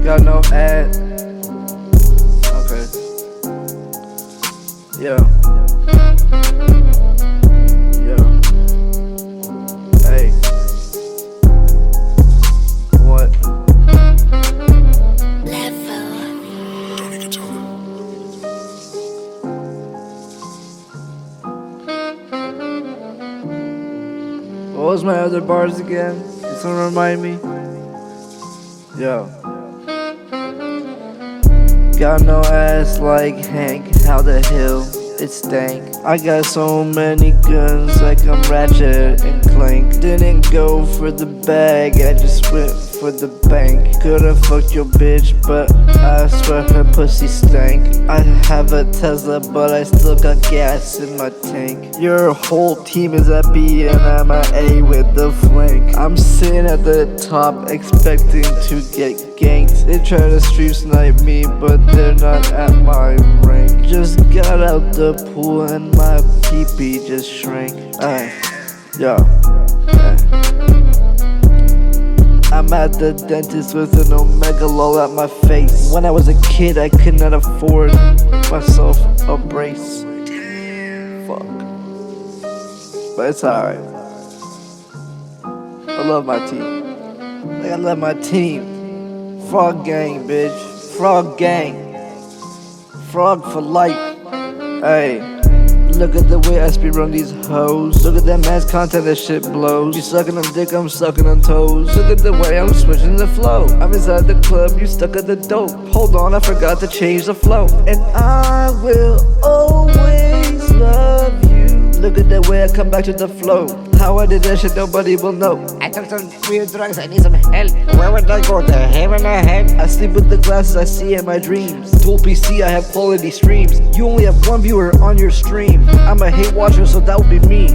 Got no ad. Okay. Yo. Yo. Hey. What? What was my other bars again? Can someone remind me? Yo. Got no ass like Hank, how the hell it stank. I got so many guns like I'm Ratchet and Clank. Didn't go for the bag, I just went for the bank. Could've fucked your bitch, but I swear her pussy stank. I have a Tesla, but I still got gas in my tank. Your whole team is at B and I'm at A with the flank. I'm sitting at the top expecting to get ganked. They try to stream snipe me, but they're not at my rank. Just got out the pool and my pee-pee just shrank. Yo. I'm at the dentist with an Pokelawls at my face. When I was a kid, I could not afford myself a brace. Fuck. But it's alright. I love my team. Like, I love my team. Frog gang, bitch. Frog gang. Frog for life. Hey. Look at the way I speedrun these hoes. Look at that man's content, that shit blows. You sucking on dick, I'm sucking on toes. Look at the way I'm switching the flow. I'm inside the club, you stuck at the dope. Hold on, I forgot to change the flow. And I will always love you. Look at the way I come back to the flow. How I did that shit, nobody will know. I took some weird drugs, I need some help. Where would I go, to heaven or hell? I sleep with the glasses I see in my dreams. Dual PC, I have quality streams. You only have one viewer on your stream. I'm a hate watcher, so that would be me.